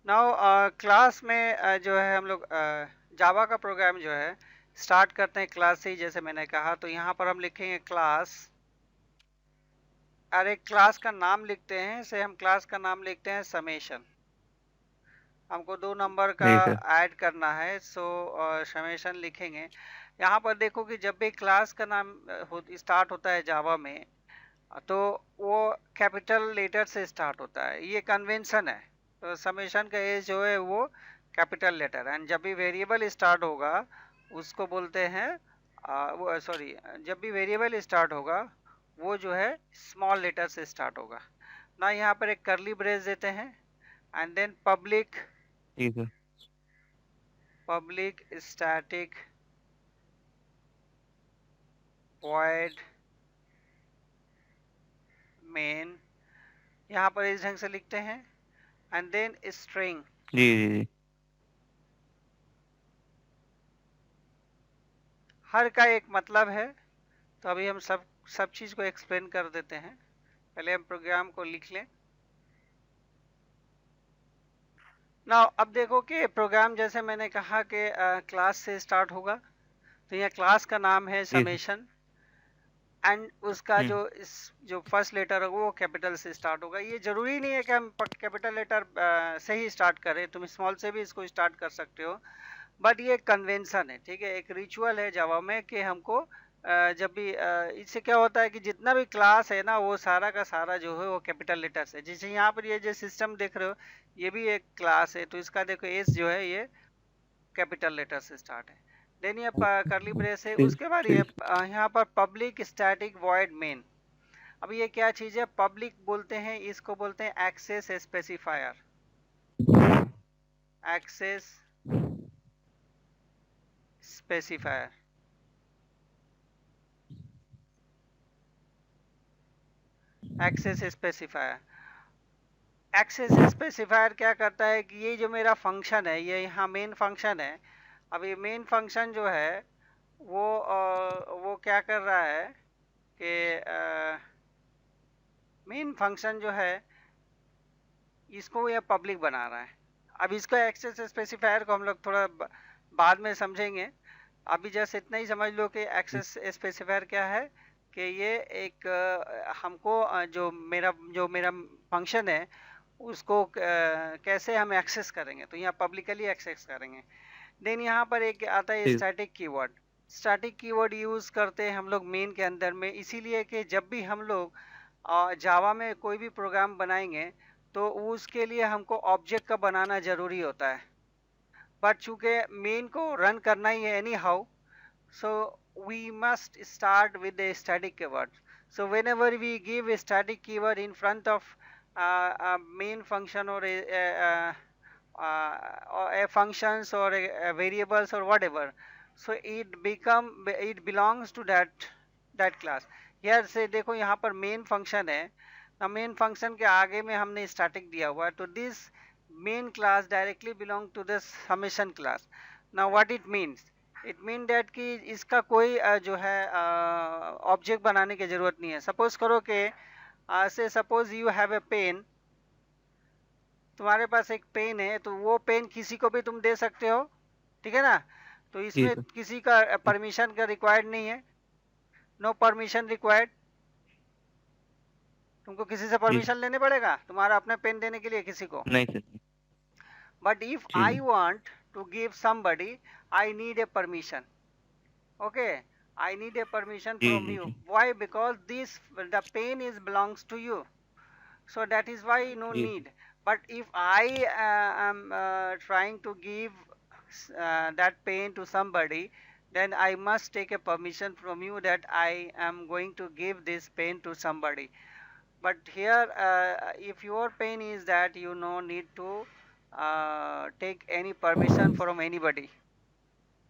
Now class में जो है हम लोग जावा का प्रोग्राम जो है स्टार्ट करते हैं क्लास से ही, जैसे मैंने कहा। तो यहाँ पर हम लिखेंगे क्लास, और एक क्लास का नाम लिखते हैं, से हम क्लास का नाम लिखते हैं समेशन। हमको 2 नंबर का ठीक है। ऐड करना है, सो समेशन लिखेंगे। यहाँ पर देखो कि जब भी क्लास का नाम स्टार्ट होता है जावा में, तो वो कैपिटल लेटर से स्टार्ट होता है, ये कन्वेंशन है। तो समेशन का एज जो है वो कैपिटल लेटर, एंड जब भी वेरिएबल स्टार्ट होगा उसको बोलते हैं वो सॉरी, जब भी वेरिएबल स्टार्ट होगा वो जो है स्मॉल लेटर से स्टार्ट होगा ना। यहाँ पर एक करली ब्रेस देते हैं, एंड देन ठीक है। पब्लिक स्टैटिक वॉइड मेन, यहाँ पर इस ढंग से लिखते हैं। एंड देन स्ट्रिंग, जी जी जी। हर का एक मतलब है। तो अभी हम सब चीज़ को एक्सप्लेन कर देते हैं। पहले हम प्रोग्राम को लिख लें ना। अब देखो कि प्रोग्राम, जैसे मैंने कहा कि क्लास से स्टार्ट होगा, तो यह क्लास का नाम है जी सर। समेशन, एंड उसका हम्म। जो फर्स्ट लेटर होगा वो कैपिटल से स्टार्ट होगा। ये जरूरी नहीं है कि हम कैपिटल लेटर से ही स्टार्ट करें, तुम स्मॉल से भी इसको स्टार्ट कर सकते हो, बट ये कन्वेंशन है, ठीक है, एक रिचुअल है जावा में कि हमको जब भी इससे क्या होता है कि जितना भी क्लास है ना वो सारा का सारा जो है वो कैपिटल लेटर से। जैसे यहाँ पर ये जो सिस्टम देख रहे हो, ये भी एक क्लास है, तो इसका देखो एस जो है ये कैपिटल लेटर से स्टार्ट है। देन ये करली ब्रेस है, ठीक उसके बाद ये ठीक। यहाँ पर पब्लिक स्टैटिक वॉइड मेन। अब ये क्या चीज़ है, पब्लिक बोलते हैं, इसको बोलते हैं access specifier. Access specifier, access specifier. Access specifier क्या करता है कि ये जो मेरा फंक्शन है, ये यहाँ मेन फंक्शन है। अब ये मेन फंक्शन जो है वो क्या कर रहा है कि मेन फंक्शन जो है इसको ये पब्लिक बना रहा है। अब इसका एक्सेस स्पेसिफायर को हम लोग थोड़ा बाद में समझेंगे। अभी जस्ट इतना ही समझ लो कि एक्सेस स्पेसिफायर क्या है, कि ये एक हमको जो मेरा फंक्शन है उसको कैसे हम एक्सेस करेंगे, तो यहाँ पब्लिकली एक्सेस करेंगे। देन यहाँ पर एक आता है ठीक। Static keyword. Static keyword use करते हैं हम लोग मेन के अंदर में, इसीलिए कि जब भी हम लोग जावा में कोई भी प्रोग्राम बनाएंगे तो उसके लिए हमको ऑब्जेक्ट का बनाना ज़रूरी होता है। बट चूंकि मेन को रन करना ही है any how, so we must start with the static keyword. So whenever we give a static keyword in front of a main function or a functions or a variables or whatever, so it belongs to that class. here से देखो यहाँ पर main function है, main function के आगे में हमने static दिया हुआ है, तो this main class directly belong to this summation class. Now what it means, it mean that कि इसका कोई जो है ऑब्जेक्ट बनाने की ज़रूरत नहीं है। सपोज करो कि say suppose you have a pen, तुम्हारे पास एक पेन है, तो वो पेन किसी को भी तुम दे सकते हो, ठीक है ना। तो जी इसमें सर। किसी का परमिशन का रिक्वायर्ड नहीं है, नो परमिशन रिक्वायर्ड। तुमको किसी से जी परमिशन लेने पड़ेगा तुम्हारा अपना पेन देने के लिए किसी को। नहीं सर। बट इफ ठीक आई है। Want to give somebody, I need a permission. Okay, I need a permission जी from जी you. जी Why? Because the pain is belongs to you. So that is why no जी need. But if I am trying to give that pain to somebody, then I must take a permission from you that I am going to give this pain to somebody. But here, if your pain is that you no need to take any permission from anybody.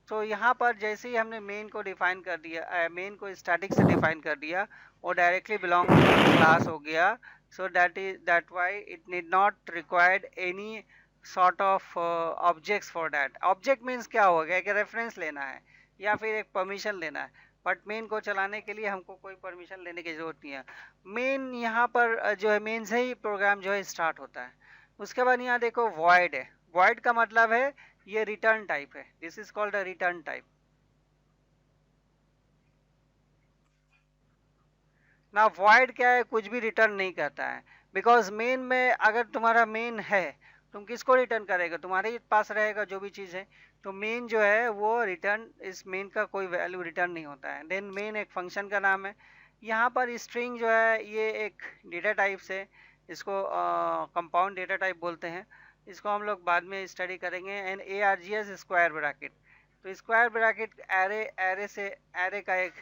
तो यहाँ पर जैसे ही हमने main को define कर दिया, main को static से डिफाइन कर दिया, वो डायरेक्टली बिलोंग टू क्लास हो गया। So that why it need not required any sort of objects for that. Object means क्या हो गया, कि रेफरेंस लेना है या फिर एक परमिशन लेना है। बट मेन को चलाने के लिए हमको कोई परमिशन लेने की ज़रूरत नहीं है। मेन यहाँ पर जो है मेन से ही प्रोग्राम जो है स्टार्ट होता है। उसके बाद यहाँ देखो void है, void का मतलब है ये रिटर्न टाइप है, this is called a return type. ना void क्या है, कुछ भी रिटर्न नहीं करता है, बिकॉज मेन में अगर तुम्हारा मेन है, तुम किसको रिटर्न करेगा, तुम्हारे ही पास रहेगा जो भी चीज़ है, तो मेन जो है वो रिटर्न, इस मेन का कोई वैल्यू रिटर्न नहीं होता है। देन मेन एक फंक्शन का नाम है। यहाँ पर स्ट्रिंग जो है ये एक डेटा टाइप से, इसको कंपाउंड डेटा टाइप बोलते हैं, इसको हम लोग बाद में स्टडी करेंगे। एंड ARGS स्क्वायर ब्रैकेट, तो स्क्वायर ब्रैकेट एरे, एरे से एरे का एक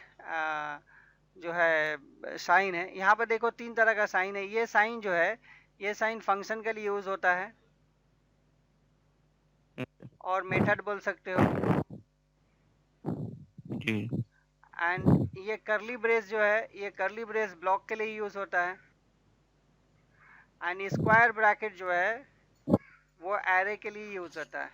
जो है साइन है। यहाँ पर देखो तीन तरह का साइन है, ये साइन जो है ये साइन फंक्शन के लिए यूज होता है और मेथड बोल सकते हो। जी एंड ये करली ब्रेस जो है, ये करली ब्रेस ब्लॉक के लिए यूज होता है। एंड स्क्वायर ब्रैकेट जो है वो एरे के लिए यूज होता है।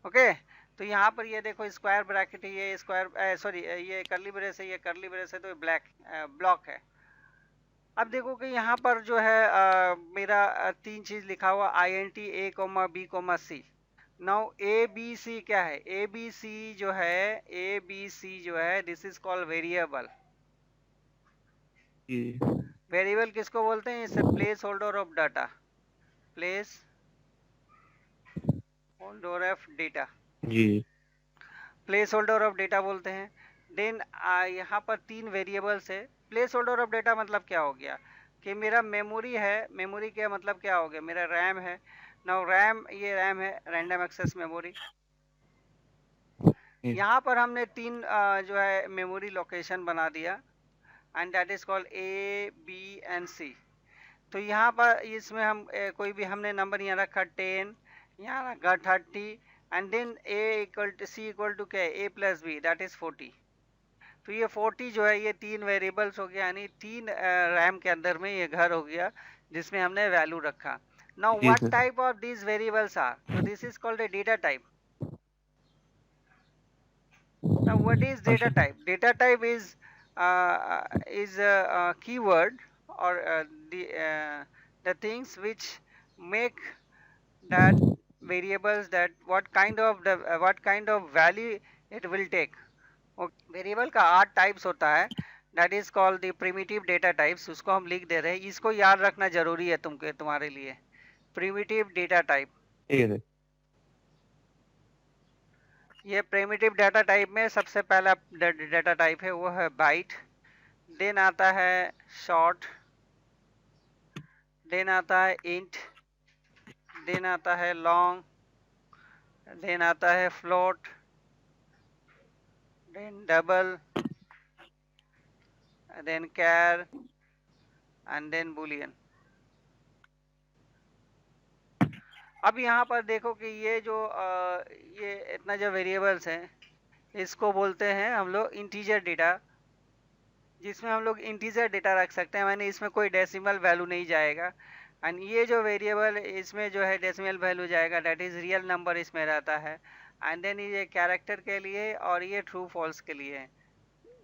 ओके, तो यहाँ पर ये देखो स्क्वायर ब्रैकेट है, ये स्क्वायर सॉरी ये करली ब्रेस है, ये करली ब्रेस है, तो ब्लैक ब्लॉक है। अब देखो कि यहाँ पर जो है मेरा तीन चीज लिखा हुआ INT A, B, C। Now ABC क्या है, ABC जो है, ABC जो है दिस इज कॉल्ड वेरिएबल। जी वेरिएबल किसको बोलते हैं, इसे placeholder of data, placeholder of data, जी प्लेस होल्डर ऑफ डेटा बोलते हैं। देन यहाँ पर तीन वेरिएबल्स है। प्लेस होल्डर ऑफ डेटा मतलब क्या हो गया कि मेरा मेमोरी है, मेमोरी का मतलब क्या हो गया, मेरा रैम है। नाउ रैम, ये रैम है, रैंडम एक्सेस मेमोरी। जी यहाँ पर हमने तीन जो है मेमोरी लोकेशन बना दिया, and that is called A, B and C। तो यहाँ पर इसमें हम कोई भी हमने नंबर यहाँ रखा 10, यहाँ रखा 30, and then C equal to क्या है, A plus B that is 40। तो ये 40 जो है ये तीन वेरिएबल्स हो गया, यानी तीन रैम के अंदर में ये घर हो गया जिसमें हमने वैल्यू रखा। नाउ जी what sir type of these variables are, तो this is called a data type. Now, what is data अच्छा type? Data type is a keyword or the things which make that variables, that what kind of value it will take. Variable का 8 types होता है, that is called the primitive data types, उसको हम लिख दे रहे हैं, इसको याद रखना जरूरी है तुम्हारे लिए। प्रिमिटिव डेटा टाइप, ठीक है सर ये प्रिमिटिव डेटा टाइप में सबसे पहला डेटा टाइप है वो है बाइट। देन आता है शॉर्ट, देन आता है इंट, देन आता है लॉन्ग, देन आता है float, then double, then char and then boolean. अब यहाँ पर देखो कि ये जो ये इतना जो वेरिएबल्स हैं इसको बोलते हैं हम लोग इंटीजर डेटा, जिसमें हम लोग इंटीजर डेटा रख सकते हैं, मैंने इसमें कोई डेसिमल वैल्यू नहीं जाएगा। एंड ये जो वेरिएबल इसमें जो है डेसिमल वैल्यू जाएगा, दैट इज रियल नंबर इसमें रहता है। एंड देन ये कैरेक्टर के लिए और ये ट्रू फॉल्स के लिए,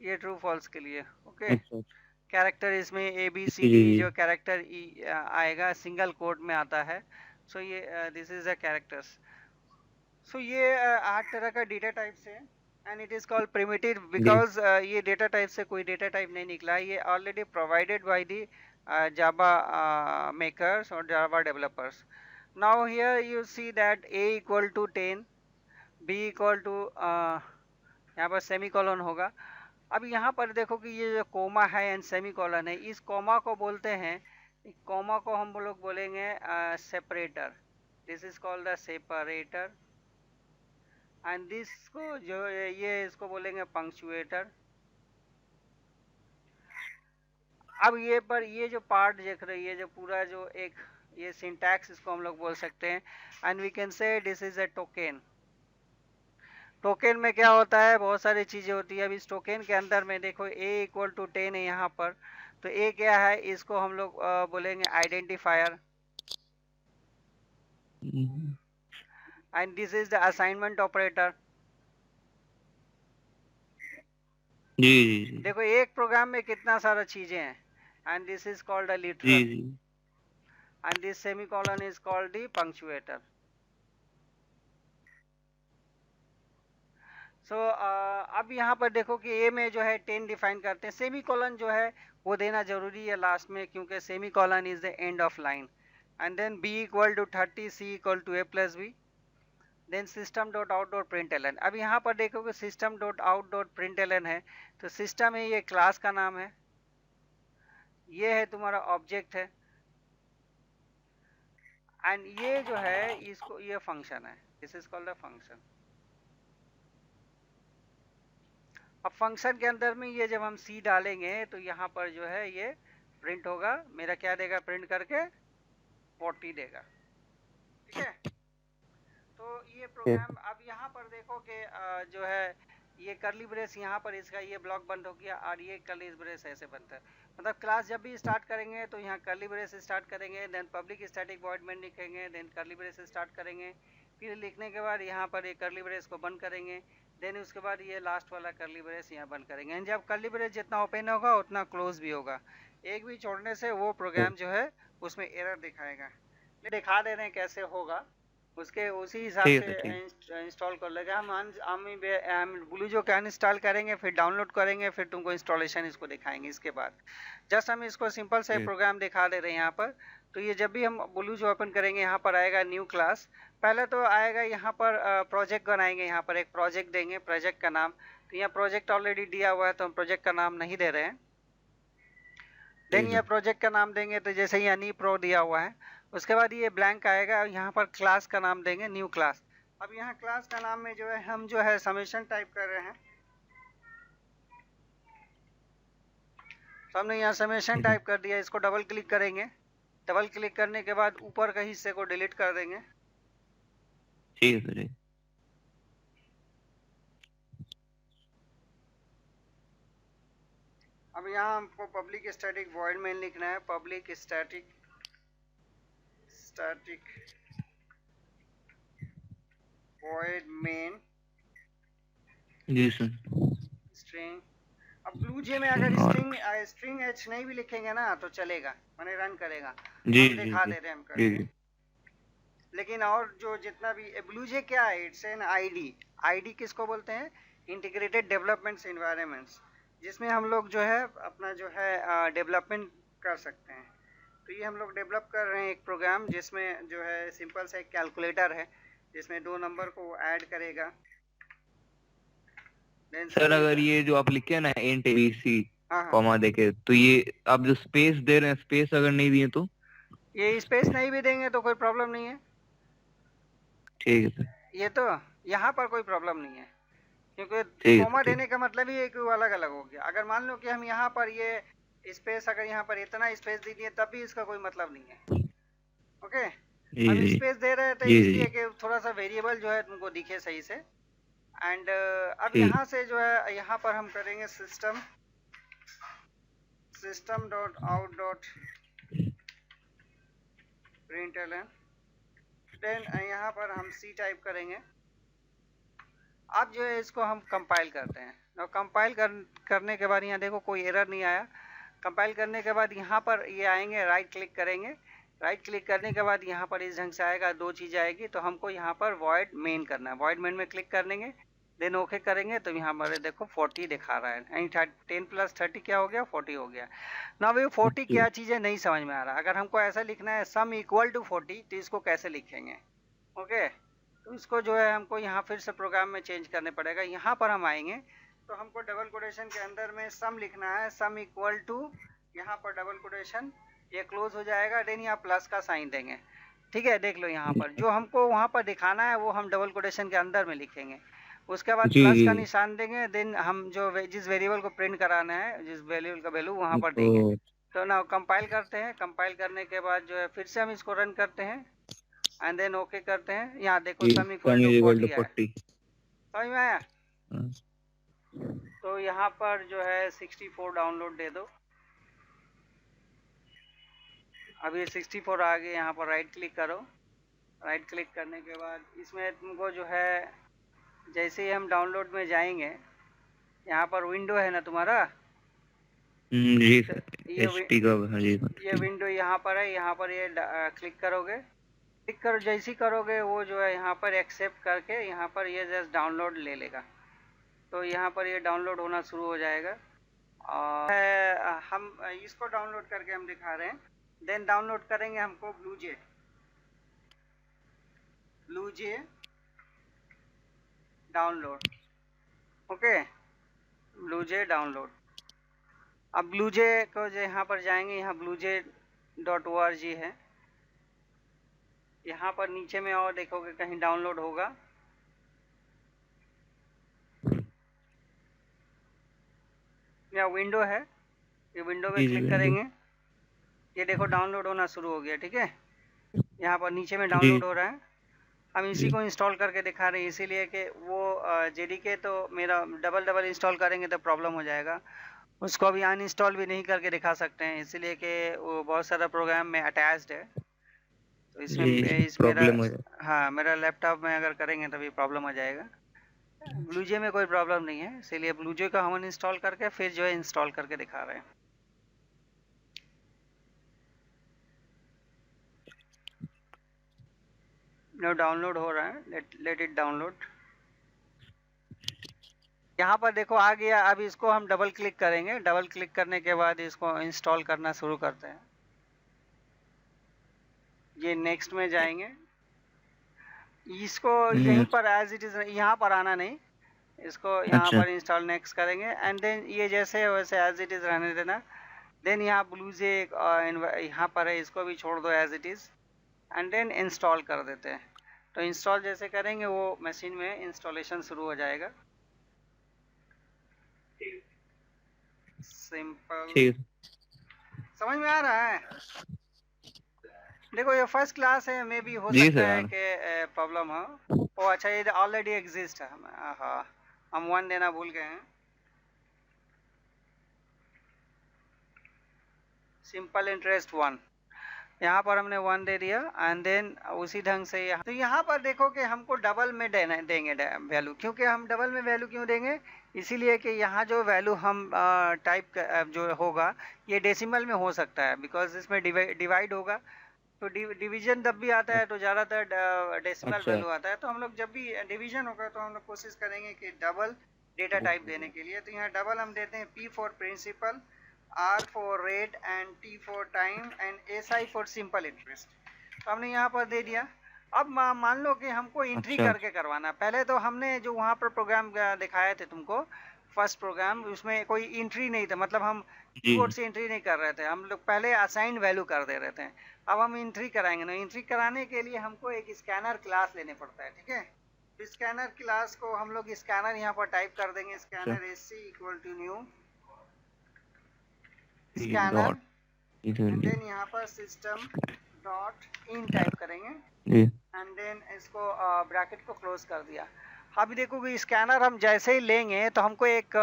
ये ट्रू फॉल्स के लिए। ओके, अच्छा कैरेक्टर इसमें जी जी ABCD जी जो कैरेक्टर आएगा सिंगल कोड में आता है। सो ये this is the characters. So ये 8 तरह का डेटा टाइप्स है, and it is called primitive जी बिकॉज ये डेटा टाइप से कोई डेटा टाइप नहीं निकला, ये already provided by the Java makers और Java developers. Now here you see that A equal to 10, B equal to यहाँ पर सेमीकोलन होगा। अब यहाँ पर देखो कि ये जो कोमा है एंड सेमीकोलन है, इस कोमा को बोलते हैं, कोमा को हम लोग बोलेंगे separator, this is called the separator. And this को जो ये इसको बोलेंगे पंक्चुएटर। अब ये पर ये जो पार्ट देख रही है, जो पूरा जो एक ये सिंटैक्स इसको हम लोग बोल सकते हैं, and we can say this is a token. Token में क्या होता है, बहुत सारी चीजें होती है। अब इस टोकन के अंदर में देखो A इक्वल टू 10 है यहाँ पर, तो A क्या है, इसको हम लोग बोलेंगे identifier, and this is the assignment operator. जी जी देखो एक प्रोग्राम में कितना सारा चीजें हैं, and this is called a जी लिटरल। जी and this semicolon is called the punctuator. So अब यहाँ पर देखो कि A में जो है 10 डिफाइन करते हैं, सेमीकोलन जो है वो देना जरूरी है लास्ट में, क्योंकि semicolon is the end of line, and then B equal to 30, C equal to A plus B, then system dot out dot println. अब यहाँ पर देखो कि system dot out dot println है, तो सिस्टम है, ये क्लास का नाम है, ये है तुम्हारा ऑब्जेक्ट है, एंड ये जो है इसको ये फंक्शन है, this is called a function. अब फंक्शन के अंदर में ये जब हम C डालेंगे तो यहाँ पर जो है ये प्रिंट होगा, मेरा क्या देगा प्रिंट करके 40 देगा, ठीक है। तो ये प्रोग्राम अब यहाँ पर देखो कि जो है ये कर्ली ब्रेस यहाँ पर इसका ये ब्लॉक बंद हो गया, और ये कर्ली ब्रेस ऐसे बनता है, मतलब क्लास जब भी स्टार्ट करेंगे तो यहाँ कर्ली ब्रेस स्टार्ट करेंगे, then public static void main लिखेंगे, देन कर्ली ब्रेस स्टार्ट करेंगे, फिर लिखने के बाद यहाँ पर ये कर्ली ब्रेस को बंद करेंगे, देन उसके बाद ये लास्ट वाला कर्ली ब्रेस यहाँ बंद करेंगे। जब कर्ली ब्रेस जितना ओपन होगा उतना क्लोज भी होगा, एक भी छोड़ने से वो प्रोग्राम जो है उसमें एरर दिखाएगा। दिखा दे रहे हैं कैसे होगा, उसके उसी हिसाब से इंस्टॉल कर लेगा। हम ब्लूजो का इंस्टॉल करेंगे, फिर डाउनलोड करेंगे, फिर तुमको इंस्टॉलेशन इसको दिखाएंगे। इसके बाद जस्ट हम इसको सिंपल से प्रोग्राम दिखा दे रहे हैं यहाँ पर। तो ये जब भी हम ब्लूजो ओपन करेंगे यहाँ पर आएगा न्यू क्लास, पहले तो आएगा यहाँ पर प्रोजेक्ट बनाएंगे, यहाँ पर एक प्रोजेक्ट देंगे, प्रोजेक्ट का नाम, तो यहाँ प्रोजेक्ट ऑलरेडी दिया हुआ है तो हम प्रोजेक्ट का नाम नहीं दे रहे हैं। देन ये प्रोजेक्ट का नाम देंगे, तो जैसे यहाँ नी प्रो दिया हुआ है, उसके बाद ये ब्लैंक आएगा, यहाँ पर क्लास का नाम देंगे न्यू क्लास। अब यहाँ क्लास का नाम में जो है हम जो है समेशन टाइप कर रहे हैं, तो हमने यहाँ समेशन टाइप कर दिया, इसको डबल क्लिक करेंगे, डबल क्लिक करने के बाद ऊपर के हिस्से को डिलीट कर देंगे, ठीक है। अब यहाँ हमको पब्लिक स्टैटिक वॉइड मेन लिखना है, पब्लिक स्टैटिक वॉइड मेन जी सर स्ट्रिंग। अब ब्लूजे में अगर स्ट्रिंग एच नहीं भी लिखेंगे ना तो चलेगा, मैंने रन करेगा, जी हम दिखा दे रहे हैं हम करके। लेकिन और जो जितना भी ब्लूजे क्या है, इट्स एन आईडी। आईडी किसको बोलते हैं? इंटीग्रेटेड डेवलपमेंट्स एनवायरनमेंट्स, जिसमें हम लोग जो है अपना जो है डेवलपमेंट कर सकते हैं। तो ये हम लोग डेवलप कर रहे हैं एक प्रोग्राम, जिसमें जो है सिंपल सा एक कैलकुलेटर है, जिसमें दो नंबर को ऐड करेगा। सर अगर ये जो आप लिखे ना इंट एबीसी कॉमा देके, तो ये आप जो स्पेस दे रहे हैं, स्पेस अगर नहीं दिए तो ये स्पेस नहीं भी देंगे तो कोई प्रॉब्लम नहीं है, ठीक है सर। ये तो यहाँ पर कोई प्रॉब्लम नहीं है, क्योंकि कॉमा देने का मतलब ही एक अलग अलग हो गया। अगर मान लो कि हम यहाँ पर ये स्पेस, अगर यहाँ पर इतना स्पेस दे दिए तब भी इसका कोई मतलब नहीं है। ओके, हम स्पेस दे रहे थे इसलिए कि थोड़ा सा वेरिएबल जो है तुमको दिखे सही से। एंड अब यहाँ से जो है यहाँ पर हम करेंगे system dot out dot println, then यहाँ पर हम C टाइप करेंगे। अब जो है इसको हम कंपाइल करते हैं, और कंपाइल करने के बाद यहाँ देखो कोई एरर नहीं आया। कंपाइल करने के बाद यहाँ पर ये आएंगे, राइट क्लिक करेंगे, राइट क्लिक करने के बाद यहाँ पर इस ढंग से आएगा, दो चीज़ आएगी। तो हमको यहाँ पर वॉइड मेन करना है, वॉइड मेन में क्लिक कर देंगे, देन ओके करेंगे, तो यहाँ पर देखो 40 दिखा रहा है, यानी 10 प्लस 30 क्या हो गया, 40 हो गया ना। अभी 40 क्या चीज़ है नहीं समझ में आ रहा। अगर हमको ऐसा लिखना है सम इक्वल टू 40, तो इसको कैसे लिखेंगे? ओके, तो इसको जो है हमको यहाँ फिर से प्रोग्राम में चेंज करने पड़ेगा। यहाँ पर हम आएंगे तो हमको डबल कोटेशन के अंदर में सम लिखना है, सम इक्वल टू, यहाँ पर डबल कोटेशन, ये क्लोज हो जाएगा, देन यहाँ प्लस का साइन देंगे। ठीक है, देख लो यहाँ पर जो हमको वहाँ पर दिखाना है वो हम डबल कोटेशन के अंदर में लिखेंगे, उसके बाद प्लस का निशान देंगे, देन हम जो जिस वेरिएबल को प्रिंट कराना है, जिस वेरिएबल का वैल्यू वहाँ पर देंगे। तो ना कंपाइल करते हैं, कंपाइल करने के बाद जो है फिर से हम इसको रन करते हैं, एंड देन ओके करते हैं। यहाँ देखो सम इक्वल टू 40 है, समझ में आया? तो यहाँ पर जो है 64 डाउनलोड दे दो। अब ये 64 आ गए, यहाँ पर राइट क्लिक करो, राइट क्लिक करने के बाद इसमें तुमको जो है जैसे ही हम डाउनलोड में जाएंगे, यहाँ पर विंडो है ना तुम्हारा, जी सर, एचपी का, हाँ जी, ये विंडो यहाँ पर है, यहाँ पर ये क्लिक करोगे, क्लिक करो, जैसे ही करोगे वो जो है यहाँ पर एक्सेप्ट करके यहाँ पर ये जस्ट डाउनलोड ले लेगा। तो यहाँ पर ये डाउनलोड होना शुरू हो जाएगा और हम इसको डाउनलोड करके हम दिखा रहे हैं। देन डाउनलोड करेंगे हमको BlueJ download, okay, BlueJ download. अब ब्लूजे को जो यहाँ पर जाएंगे, यहाँ bluejay.org है, यहाँ पर नीचे में और देखोगे कहीं डाउनलोड होगा, या विंडो है, ये विंडो में क्लिक करेंगे, ये देखो डाउनलोड होना शुरू हो गया, ठीक है, यहाँ पर नीचे में डाउनलोड हो रहा है। हम इसी को इंस्टॉल करके दिखा रहे हैं, इसीलिए कि वो जेडीके तो मेरा डबल इंस्टॉल करेंगे तो प्रॉब्लम हो जाएगा, उसको अभी अनइंस्टॉल भी नहीं करके दिखा सकते हैं, इसीलिए कि वो बहुत सारा प्रोग्राम में अटैच्ड है, तो इसमें हाँ मेरा लैपटॉप में अगर करेंगे तभी प्रॉब्लम हो जाएगा। ब्लूजे में कोई प्रॉब्लम नहीं है, इसीलिए ब्लूजे का हम इंस्टॉल करके फिर जो है इंस्टॉल करके दिखा रहे हैं। डाउनलोड हो रहा है, लेट इट डाउनलोड। यहाँ पर देखो आ गया, अब इसको हम डबल क्लिक करेंगे, डबल क्लिक करने के बाद इसको इंस्टॉल करना शुरू करते हैं। ये नेक्स्ट में जाएंगे, इसको यहीं पर एज इट इज, यहाँ पर आना नहीं, इसको यहाँ पर इंस्टॉल नेक्स्ट करेंगे एंड देन ये जैसे वैसे एज इट इज रहने देना। देन यहाँ ब्लूजे यहाँ पर है, इसको भी छोड़ दो as it is and then install कर देते हैं। तो इंस्टॉल जैसे करेंगे वो मशीन में इंस्टॉलेशन शुरू हो जाएगा। सिंपल, समझ में आ रहा है? देखो ये फर्स्ट क्लास है, मे बी हो सकता है कि प्रॉब्लम हो। ओ अच्छा, ये ऑलरेडी एग्जिस्ट है, हाँ हम 1 देना भूल गए हैं। सिंपल इंटरेस्ट 1, यहाँ पर हमने 1 दे दिया एंड देन उसी ढंग से यहाँ, तो यहाँ पर देखो कि हमको डबल में देंगे वैल्यू। क्योंकि हम डबल में वैल्यू क्यों देंगे? इसीलिए कि यहाँ जो वैल्यू हम टाइप जो होगा ये डेसिमल में हो सकता है, बिकॉज इसमें डिवाइड होगा, तो डिवीजन जब भी आता है तो ज़्यादातर डेसिमल वैल्यू आता है। तो हम लोग जब भी डिवीजन होगा तो हम लोग कोशिश करेंगे कि डबल डेटा टाइप देने के लिए। तो यहाँ डबल हम देते हैं P for principal, R for rate and T for time and SI for simple interest. तो हमने यहाँ पर दे दिया। अब मान लो कि हमको एंट्री करके करवाना। पहले तो हमने जो वहाँ पर प्रोग्राम दिखाए थे तुमको, फर्स्ट प्रोग्राम, उसमें कोई एंट्री नहीं था, मतलब हम कीबोर्ड से एंट्री नहीं कर रहे थे, हम लोग पहले असाइंड वैल्यू कर दे रहे थे। अब हम एंट्री कराएंगे ना, एंट्री कराने के लिए हमको एक स्कैनर क्लास लेने पड़ता है, ठीक है। तो स्कैनर क्लास को हम लोग स्कैनर यहाँ पर टाइप कर देंगे, scanner SC equal to new scanner, then यहाँ पर सिस्टम डॉट इन टाइप करेंगे एंड देन इसको ब्रैकेट को क्लोज कर दिया। अभी देखोगे स्कैनर हम जैसे ही लेंगे तो हमको एक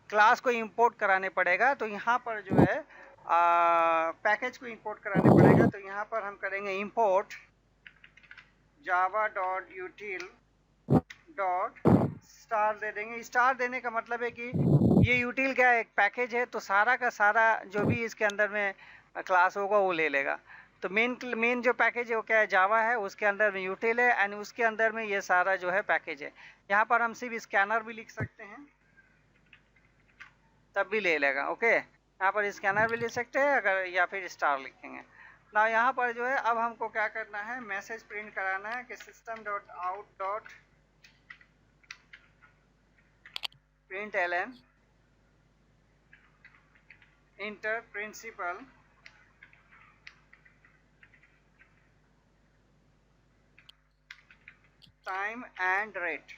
क्लास को इंपोर्ट कराने पड़ेगा। तो यहाँ पर जो है पैकेज को इंपोर्ट कराने पड़ेगा। तो यहाँ पर हम करेंगे इंपोर्ट java.util डॉट स्टार दे देंगे। स्टार देने का मतलब है कि ये यूटिल क्या एक पैकेज है, तो सारा का सारा जो भी इसके अंदर में क्लास होगा वो ले लेगा। तो मेन जो पैकेज है वो क्या है, जावा है, उसके अंदर में यूटिल है एंड उसके अंदर में ये सारा जो है पैकेज है। यहाँ पर हम सिर्फ स्कैनर भी लिख सकते हैं तब भी ले लेगा, ओके। यहाँ पर स्कैनर भी ले सकते हैं अगर, या फिर स्टार लिखेंगे ना। यहाँ पर जो है अब हमको क्या करना है, मैसेज प्रिंट कराना है कि system dot out dot print ln enter principal time and rate.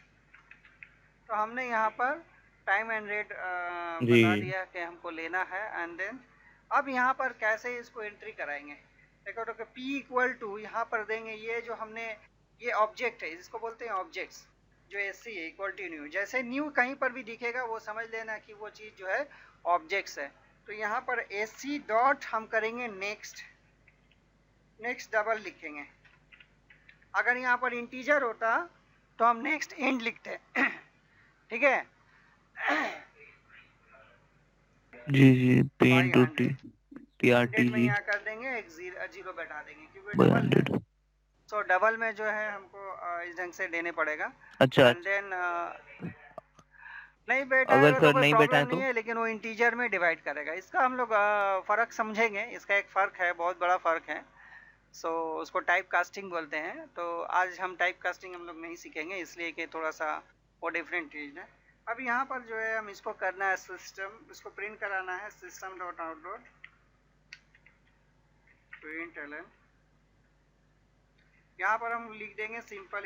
तो हमने यहाँ पर टाइम एंड रेट बता दिया कि हमको लेना है एंड देन अब यहाँ पर कैसे इसको एंट्री कराएंगे। देखो तो P इक्वल टू यहाँ पर देंगे, ये जो हमने ये ऑब्जेक्ट है इसको बोलते हैं ऑब्जेक्ट्स, जो SC है इक्वल टू न्यू। जैसे न्यू कहीं पर भी दिखेगा वो समझ लेना कि वो चीज़ जो है ऑब्जेक्ट्स है। तो यहाँ पर SC डॉट हम करेंगे नेक्स्ट, नेक्स्ट डबल लिखेंगे। अगर यहाँ पर इंटीजर होता तो हम नेक्स्ट एंड लिखते ठीक है जी जी, P into T 100 में PRTG यहाँ कर देंगे, एक जीरो बैठा देंगे क्योंकि डबल है। 100। तो डबल में जो है हमको इस ढंग से देने पड़ेगा। अच्छा एंड देन नहीं बैठा अगर है तो सर कोई नहीं बैठा प्रॉब्लम है नहीं तो? है, लेकिन वो इंटीजर में डिवाइड करेगा। इसका हम लोग फर्क समझेंगे, इसका एक फर्क है, बहुत बड़ा फर्क है। सो उसको टाइप कास्टिंग बोलते हैं। तो आज हम टाइप कास्टिंग हम लोग नहीं सीखेंगे, इसलिए कि थोड़ा सा वो डिफरेंट चीज़ है। अब यहाँ पर जो है हम इसको करना है सिस्टम, इसको प्रिंट कराना है system dot out dot println. यहाँ पर हम लिख देंगे simple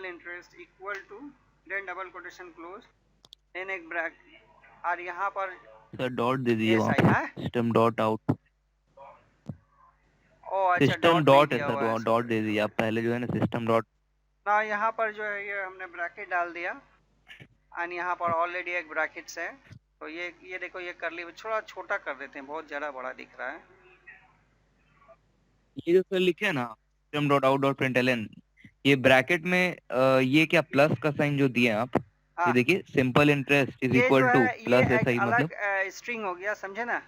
interest equal to, then double quotation close, then एक ब्रैकेट, और यहाँ पर सर डॉट दे दीजिए वहाँ SI पे, है। System dot out. ओ अच्छा, सिस्टम डॉट नहीं डॉट है दिया हुआ है। सर, डॉट दे दीजिए आप पहले, जो है ना सिस्टम डॉट। ना यहाँ पर जो है ये हमने ब्रैकेट डाल दिया, और यहाँ पर ऑलरेडी एक ब्रैकेट्स है। तो ये देखो, ये करली थोड़ा छोटा कर देते हैं, बहुत ज़्यादा बड़ा दिख रहा है। ये जो सर लिखे है ना system dot out dot println, ये ब्रैकेट में ये क्या प्लस का साइन जो दिए हैं आप, ये हाँ, देखिए सिंपल इंटरेस्ट इज ये जो इक्वल टू है ये प्लस एक SI अलग मतलब। स्ट्रिंग हो गया, समझे ना,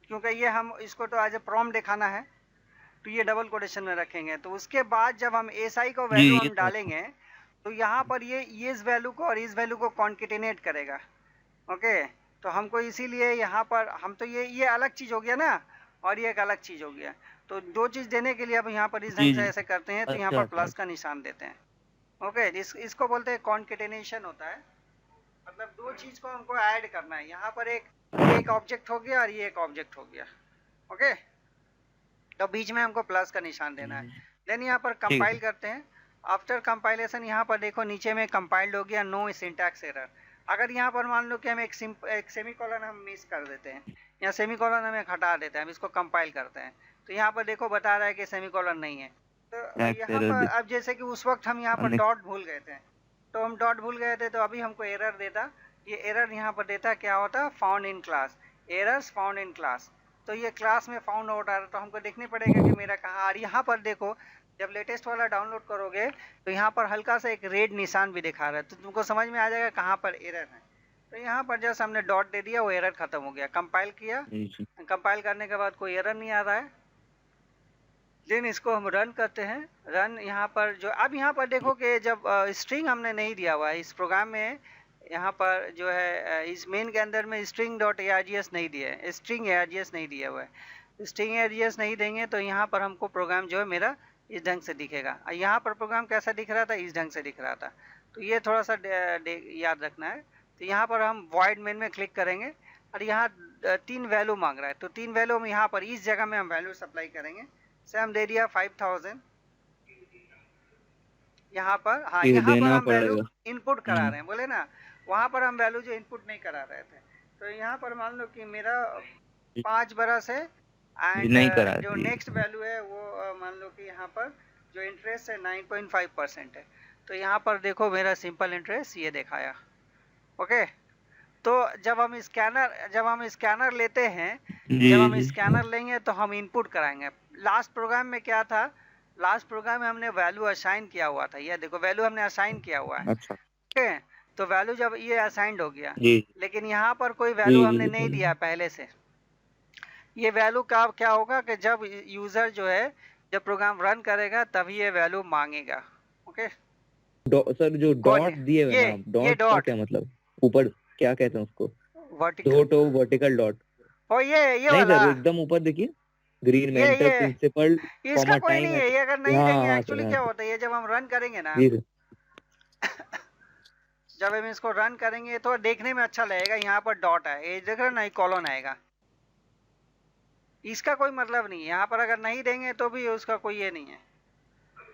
क्योंकि ये हम इसको तो एज ए प्रॉम्प्ट दिखाना है, तो ये डबल कोटेशन में रखेंगे। तो उसके बाद जब हम SI को जी वैल्यू ये हम डालेंगे, तो यहाँ पर ये इस वैल्यू को और इस वैल्यू को कॉन्केटिनेट करेगा। ओके, तो हमको इसीलिए यहाँ पर हम तो ये अलग चीज़ हो गया ना, और ये एक अलग चीज़ हो गया। तो दो चीज़ देने के लिए अब यहाँ पर इस जी ढंग से जी। ऐसे करते हैं, तो यहाँ अच्छा पर अच्छा प्लस का निशान देते हैं। ओके, इसको बोलते हैं कॉन्केटिनेशन होता है। मतलब दो चीज़ को हमको ऐड करना है। यहाँ पर एक ऑब्जेक्ट हो गया और ये एक ऑब्जेक्ट हो गया। ओके, तो बीच में हमको प्लस का निशान देना है। देन यहाँ पर ठीक है कंपाइल सर। करते हैं। आफ्टर कंपाइलेशन यहाँ पर देखो नीचे में कंपाइल्ड हो गया, नो सिंटैक्स एरर। अगर यहाँ पर मान लो कि हम एक सेमीकोलन हम मिस कर देते हैं, या सेमीकोलन हम एक हटा देते हैं, हम इसको कंपाइल करते हैं, तो यहाँ पर देखो बता रहा है कि सेमीकोलन नहीं है। तो यहाँ पर अब जैसे कि उस वक्त हम यहाँ पर डॉट भूल गए थे, तो हम डॉट भूल गए थे, तो अभी हमको एरर देता। ये एरर यहाँ पर देता क्या होता, found in class, errors found in class. तो ये क्लास में फाउंड आउट आ रहा, तो हमको देखने पड़ेगा कि मेरा कहाँ। और यहाँ पर देखो, जब लेटेस्ट वाला डाउनलोड करोगे तो यहाँ पर हल्का सा एक रेड निशान भी दिखा रहा है, तो तुमको समझ में आ जाएगा कहाँ पर एरर है। तो यहाँ पर जस्ट हमने डॉट दे दिया, वो एरर खत्म हो गया। कंपाइल किया, कंपाइल करने के बाद कोई एरर नहीं आ रहा है। देन इसको हम रन करते हैं। रन यहाँ पर जो, अब यहाँ पर देखो कि जब स्ट्रिंग हमने नहीं दिया हुआ है इस प्रोग्राम में, यहाँ पर जो है इस मेन के अंदर में स्ट्रिंग डॉट args नहीं दिया है, स्ट्रिंग args नहीं दिया हुआ है। स्ट्रिंग args नहीं देंगे तो यहाँ पर हमको प्रोग्राम जो है मेरा इस ढंग से दिखेगा। यहाँ पर प्रोग्राम कैसा दिख रहा था, इस ढंग से दिख रहा था। तो ये थोड़ा सा याद रखना है। तो यहाँ पर हम वॉइड मेन में क्लिक करेंगे, और यहाँ 3 वैल्यू मांग रहा है, तो 3 वैल्यू हम यहाँ पर इस जगह में हम वैल्यू सप्लाई करेंगे। से हम दे दिया 5000 यहाँ पर। हाँ, यहाँ पर हम वैल्यू इनपुट करा रहे हैं, बोले ना, वहाँ पर हम वैल्यू जो इनपुट नहीं करा रहे थे। तो यहाँ पर मान लो कि मेरा 5 बरस है, एंड जो नेक्स्ट वैल्यू है वो मान लो कि यहाँ पर जो इंटरेस्ट है 9.5% है। तो यहाँ पर देखो मेरा सिंपल इंटरेस्ट ये दिखाया। ओके, तो जब हम स्कैनर लेते हैं, जब हम स्कैनर लेंगे तो हम इनपुट कराएंगे। लास्ट प्रोग्राम में क्या था, लास्ट प्रोग्राम में हमने वैल्यू असाइन किया हुआ था। ये देखो वैल्यू हमने असाइन किया हुआ है। अच्छा ओके, तो वैल्यू जब ये असाइंड हो गया, जी लेकिन यहाँ पर कोई वैल्यू हमने नहीं दिया पहले से। ये वैल्यू का क्या होगा कि जब यूजर जो है, जब प्रोग्राम रन करेगा तभी ये वैल्यू मांगेगा। ओके सर, जो डॉट दिए हुए ना, डॉट का क्या मतलब, ऊपर क्या कहते हैं उसको, वर्टिकल वर्टिकल डॉट। ओ ये नहीं वाला सर, एकदम ऊपर देखिए, ग्रीन में एंटर प्रिंसिपल इसका कोई नहीं है। ये अगर नहीं देंगे, एक्चुअली क्या हाँ होता है, ये जब हम रन करेंगे ना, जब हम इसको रन करेंगे तो देखने में अच्छा लगेगा। यहाँ पर डॉट है, ये देख रहे ना, कॉलन आएगा, इसका कोई मतलब नहीं है। यहाँ पर अगर नहीं देंगे तो भी उसका कोई ये नहीं है।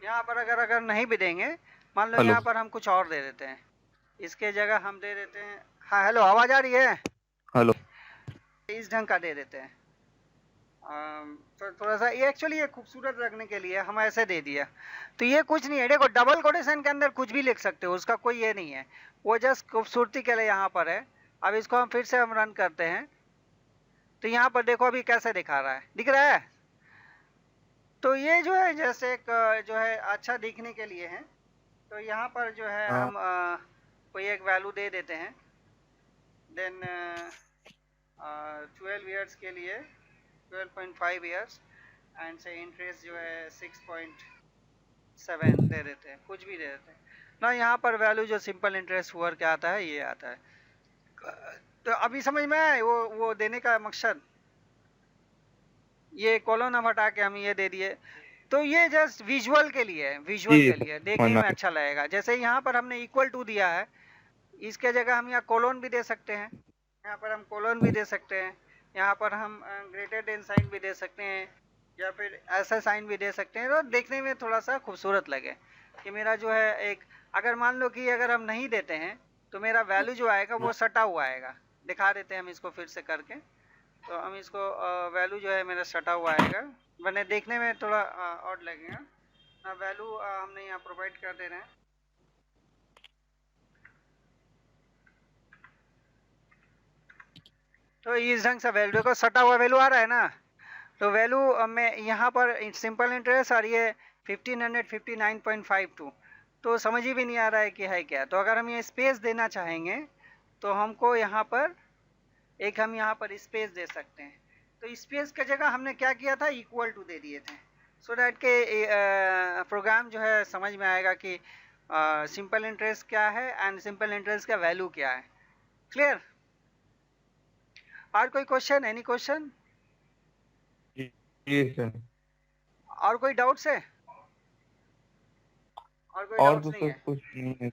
यहाँ पर अगर नहीं भी देंगे, मान लो यहाँ पर हम कुछ और दे देते हैं, इसके जगह हम दे देते हैं, हाँ हेलो आवाज आ रही है, हेलो, इस ढंग का दे देते हैं। तो थोड़ा सा ये एक्चुअली ये खूबसूरत रखने के लिए हम ऐसे दे दिया। तो ये कुछ नहीं है, देखो डबल कोटेशन के अंदर कुछ भी लिख सकते हो, उसका कोई ये नहीं है, वो जस्ट खूबसूरती के लिए यहाँ पर है। अब इसको हम फिर से हम रन करते हैं, तो यहाँ पर देखो अभी कैसे दिखा रहा है, दिख रहा है। तो ये जो है जैसे एक जो है अच्छा दिखने के लिए है। तो यहाँ पर जो है हम कोई एक वैल्यू दे देते हैं, देन 12 ईयर्स के लिए 12.5 ईयर्स एंड से इंटरेस्ट जो है 6.7 दे देते हैं, कुछ भी दे देते हैं ना। यहाँ पर वैल्यू जो सिंपल इंटरेस्ट हुआ क्या आता है, ये आता है। तो अभी समझ में आए वो देने का मकसद। ये कॉलन हम हटा के हम ये दे दिए, तो ये जस्ट विजुअल के लिए है, विजुअल के लिए देखने में अच्छा लगेगा। जैसे यहाँ पर हमने इक्वल टू दिया है, इसके जगह हम यहाँ कोलोन भी दे सकते हैं, यहाँ पर हम कोलोन भी दे सकते हैं, यहाँ पर हम ग्रेटर देन साइन भी दे सकते हैं, या फिर ऐसा साइन भी दे सकते हैं, तो देखने में थोड़ा सा खूबसूरत लगे कि मेरा जो है एक, अगर मान लो कि अगर हम नहीं देते हैं तो मेरा वैल्यू जो आएगा वो सटा हुआ आएगा। दिखा देते हैं हम इसको फिर से करके, तो हम इसको वैल्यू जो है मेरा सटा हुआ आएगा, वरना देखने में थोड़ा ऑड लगेगा। वैल्यू हमने यहाँ प्रोवाइड कर दे रहे हैं। तो इस ढंग से वैल्यू को सटा हुआ वैल्यू आ रहा है ना। तो वैल्यू में यहाँ पर सिंपल इंटरेस्ट और ये 1559.52, तो समझ ही भी नहीं आ रहा है कि है क्या। तो अगर हम ये स्पेस देना चाहेंगे तो हमको यहाँ पर एक हम यहाँ पर स्पेस दे सकते हैं। तो स्पेस की जगह हमने क्या किया था, इक्वल टू दे दिए थे, सो डैट के प्रोग्राम जो है समझ में आएगा कि सिंपल इंटरेस्ट क्या है एंड सिंपल इंटरेस्ट का वैल्यू क्या है। क्लियर? और कोई क्वेश्चन, एनी क्वेश्चन? जी सर। और कोई डाउट्स है? और कोई डाउट्स नहीं है? कुछ नहीं है।